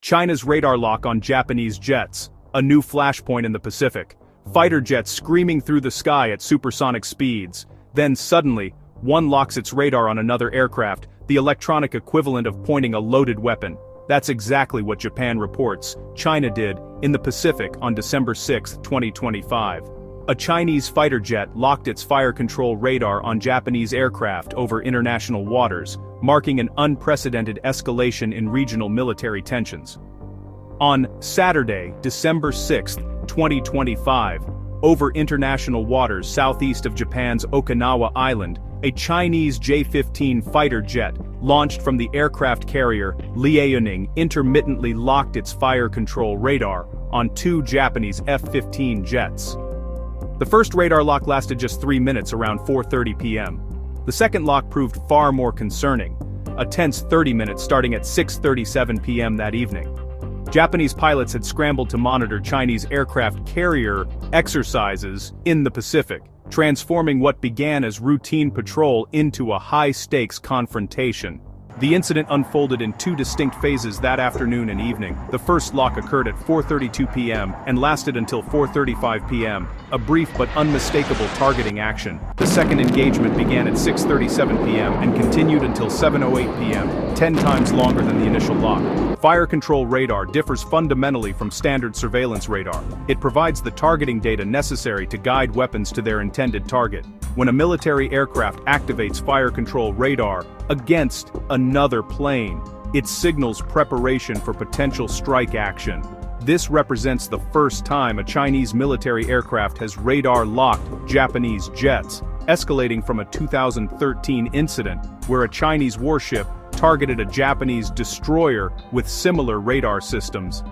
China's radar lock on Japanese jets, a new flashpoint in the Pacific. Fighter jets screaming through the sky at supersonic speeds. Then suddenly, one locks its radar on another aircraft, the electronic equivalent of pointing a loaded weapon. That's exactly what Japan reports China did in the Pacific on December 6, 2025. A Chinese fighter jet locked its fire control radar on Japanese aircraft over international waters, marking an unprecedented escalation in regional military tensions. On Saturday, December 6, 2025, over international waters southeast of Japan's Okinawa Island, a Chinese J-15 fighter jet, launched from the aircraft carrier Liaoning, intermittently locked its fire control radar on two Japanese F-15 jets. The first radar lock lasted just 3 minutes around 4:30 p.m. The second lock proved far more concerning, a tense 30 minutes starting at 6:37 p.m. that evening. Japanese pilots had scrambled to monitor Chinese aircraft carrier exercises in the Pacific, transforming what began as routine patrol into a high-stakes confrontation. The incident unfolded in two distinct phases that afternoon and evening. The first lock occurred at 4:32 p.m. and lasted until 4:35 p.m., a brief but unmistakable targeting action. The second engagement began at 6:37 p.m. and continued until 7:08 p.m., 10 times longer than the initial lock. Fire control radar differs fundamentally from standard surveillance radar. It provides the targeting data necessary to guide weapons to their intended target. When a military aircraft activates fire control radar against another plane, it signals preparation for potential strike action. This represents the first time a Chinese military aircraft has radar-locked Japanese jets, escalating from a 2013 incident where a Chinese warship targeted a Japanese destroyer with similar radar systems.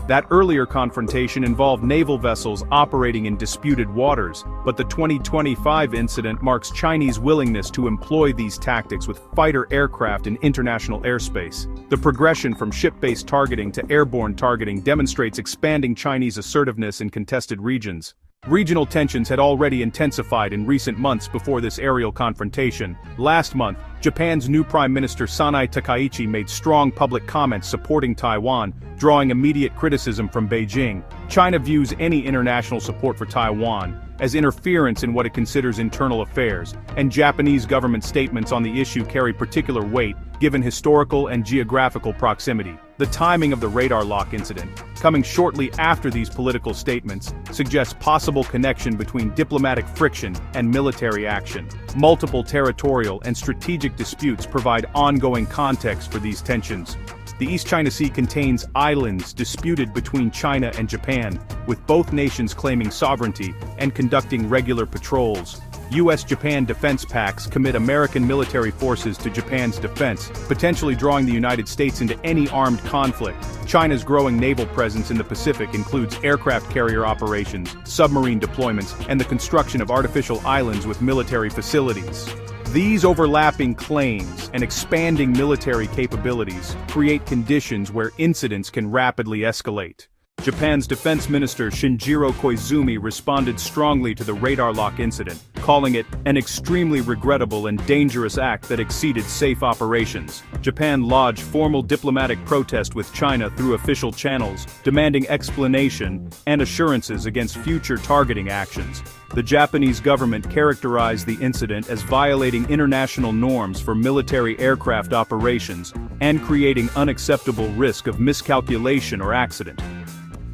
That earlier confrontation involved naval vessels operating in disputed waters, but the 2025 incident marks Chinese willingness to employ these tactics with fighter aircraft in international airspace. The progression from ship-based targeting to airborne targeting demonstrates expanding Chinese assertiveness in contested regions. Regional tensions had already intensified in recent months before this aerial confrontation. Last month, Japan's new Prime Minister Sanae Takaichi made strong public comments supporting Taiwan, drawing immediate criticism from Beijing. China views any international support for Taiwan as interference in what it considers internal affairs, and Japanese government statements on the issue carry particular weight, given historical and geographical proximity. The timing of the radar lock incident, coming shortly after these political statements, suggests possible connection between diplomatic friction and military action. Multiple territorial and strategic disputes provide ongoing context for these tensions. The East China Sea contains islands disputed between China and Japan, with both nations claiming sovereignty and conducting regular patrols. U.S.-Japan defense pacts commit American military forces to Japan's defense, potentially drawing the United States into any armed conflict. China's growing naval presence in the Pacific includes aircraft carrier operations, submarine deployments, and the construction of artificial islands with military facilities. These overlapping claims and expanding military capabilities create conditions where incidents can rapidly escalate. Japan's Defense Minister Shinjiro Koizumi responded strongly to the radar lock incident, calling it an extremely regrettable and dangerous act that exceeded safe operations. Japan lodged formal diplomatic protest with China through official channels, demanding explanation and assurances against future targeting actions. The Japanese government characterized the incident as violating international norms for military aircraft operations and creating unacceptable risk of miscalculation or accident.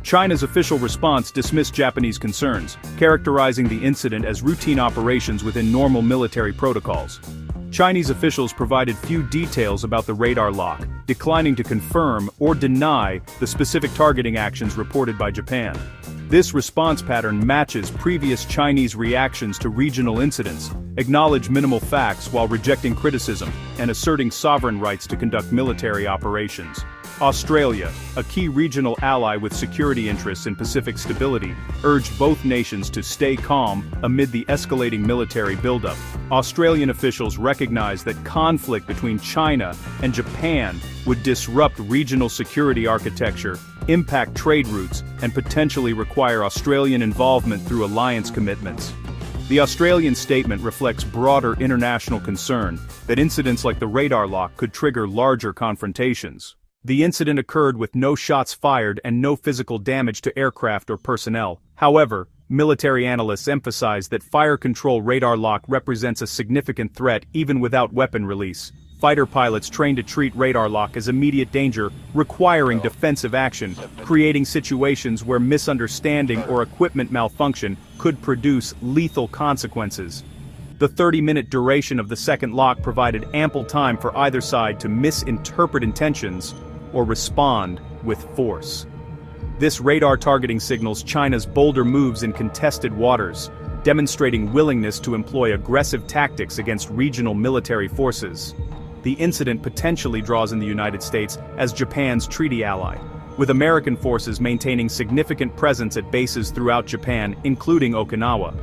China's official response dismissed Japanese concerns, characterizing the incident as routine operations within normal military protocols. Chinese officials provided few details about the radar lock, declining to confirm or deny the specific targeting actions reported by Japan. This response pattern matches previous Chinese reactions to regional incidents, acknowledge minimal facts while rejecting criticism, and asserting sovereign rights to conduct military operations. Australia, a key regional ally with security interests in Pacific stability, urged both nations to stay calm amid the escalating military buildup. Australian officials recognized that conflict between China and Japan would disrupt regional security architecture, impact trade routes, and potentially require Australian involvement through alliance commitments. The Australian statement reflects broader international concern that incidents like the radar lock could trigger larger confrontations. The incident occurred with no shots fired and no physical damage to aircraft or personnel. However, military analysts emphasize that fire control radar lock represents a significant threat even without weapon release. Fighter pilots trained to treat radar lock as immediate danger, requiring defensive action, creating situations where misunderstanding or equipment malfunction could produce lethal consequences. The 30-minute duration of the second lock provided ample time for either side to misinterpret intentions or respond with force. This radar targeting signals China's bolder moves in contested waters, demonstrating willingness to employ aggressive tactics against regional military forces. The incident potentially draws in the United States as Japan's treaty ally, with American forces maintaining significant presence at bases throughout Japan, including Okinawa.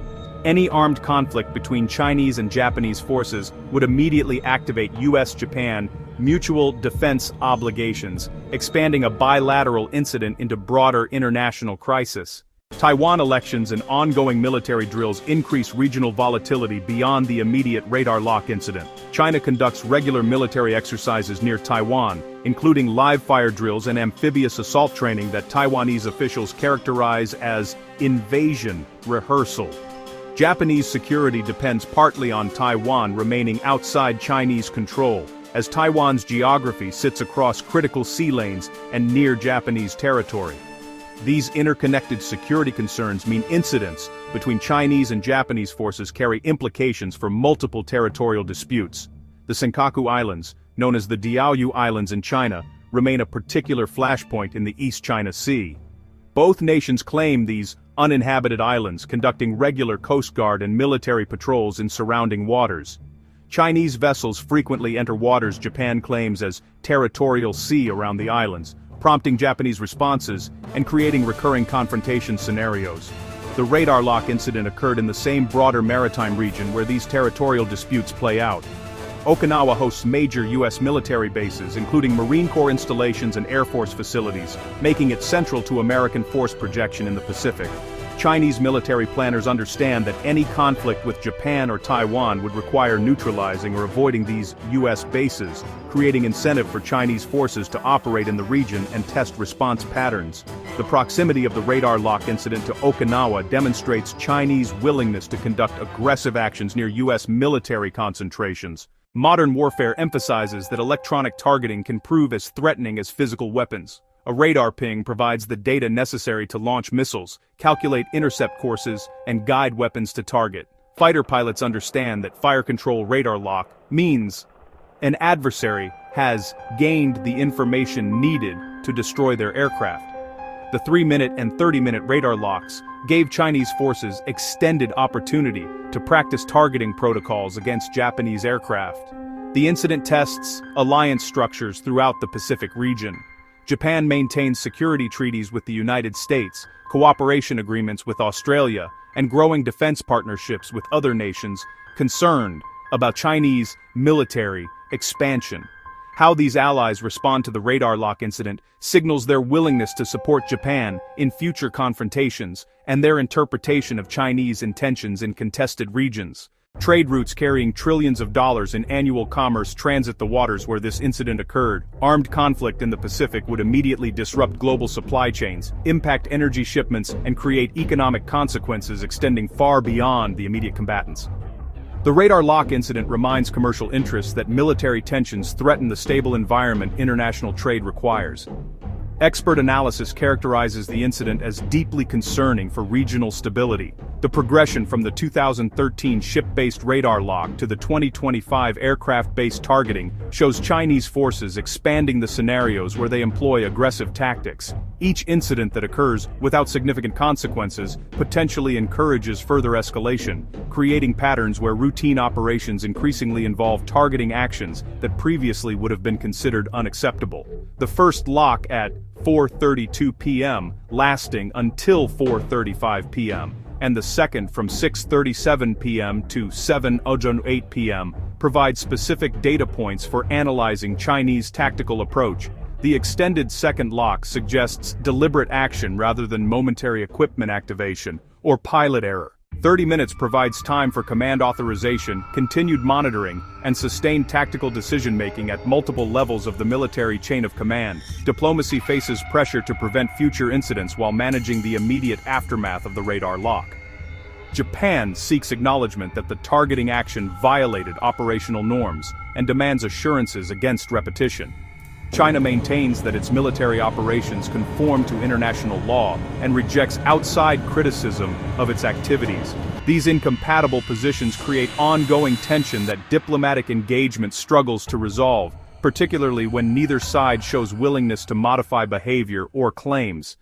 Any armed conflict between Chinese and Japanese forces would immediately activate US-Japan mutual defense obligations, expanding a bilateral incident into broader international crisis. Taiwan elections and ongoing military drills increase regional volatility beyond the immediate radar lock incident. China conducts regular military exercises near Taiwan, including live-fire drills and amphibious assault training that Taiwanese officials characterize as invasion rehearsal. Japanese security depends partly on Taiwan remaining outside Chinese control, as Taiwan's geography sits across critical sea lanes and near Japanese territory. These interconnected security concerns mean incidents between Chinese and Japanese forces carry implications for multiple territorial disputes. The Senkaku Islands, known as the Diaoyu Islands in China, remain a particular flashpoint in the East China Sea. Both nations claim these uninhabited islands, conducting regular Coast Guard and military patrols in surrounding waters. Chinese vessels frequently enter waters Japan claims as territorial sea around the islands, prompting Japanese responses and creating recurring confrontation scenarios. The radar lock incident occurred in the same broader maritime region where these territorial disputes play out. Okinawa hosts major U.S. military bases, including Marine Corps installations and Air Force facilities, making it central to American force projection in the Pacific. Chinese military planners understand that any conflict with Japan or Taiwan would require neutralizing or avoiding these U.S. bases, creating incentive for Chinese forces to operate in the region and test response patterns. The proximity of the radar lock incident to Okinawa demonstrates Chinese willingness to conduct aggressive actions near U.S. military concentrations. Modern warfare emphasizes that electronic targeting can prove as threatening as physical weapons. A radar ping provides the data necessary to launch missiles, calculate intercept courses, and guide weapons to target. Fighter pilots understand that fire control radar lock means an adversary has gained the information needed to destroy their aircraft. The 3-minute and 30-minute radar locks gave Chinese forces extended opportunity to practice targeting protocols against Japanese aircraft. The incident tests alliance structures throughout the Pacific region. Japan maintains security treaties with the United States, cooperation agreements with Australia, and growing defense partnerships with other nations concerned about Chinese military expansion. How these allies respond to the radar lock incident signals their willingness to support Japan in future confrontations and their interpretation of Chinese intentions in contested regions. Trade routes carrying trillions of dollars in annual commerce transit the waters where this incident occurred. Armed conflict in the Pacific would immediately disrupt global supply chains, impact energy shipments, and create economic consequences extending far beyond the immediate combatants. The radar lock incident reminds commercial interests that military tensions threaten the stable environment international trade requires. Expert analysis characterizes the incident as deeply concerning for regional stability. The progression from the 2013 ship-based radar lock to the 2025 aircraft-based targeting shows Chinese forces expanding the scenarios where they employ aggressive tactics. Each incident that occurs without significant consequences potentially encourages further escalation, creating patterns where routine operations increasingly involve targeting actions that previously would have been considered unacceptable. The first lock at 4:32 p.m. lasting until 4:35 p.m. and the second from 6:37 p.m. to 7:08 p.m. provide specific data points for analyzing Chinese tactical approach. The extended second lock suggests deliberate action rather than momentary equipment activation or pilot error. 30 minutes provides time for command authorization, continued monitoring, and sustained tactical decision-making at multiple levels of the military chain of command. Diplomacy faces pressure to prevent future incidents while managing the immediate aftermath of the radar lock. Japan seeks acknowledgement that the targeting action violated operational norms and demands assurances against repetition. China maintains that its military operations conform to international law and rejects outside criticism of its activities. These incompatible positions create ongoing tension that diplomatic engagement struggles to resolve, particularly when neither side shows willingness to modify behavior or claims.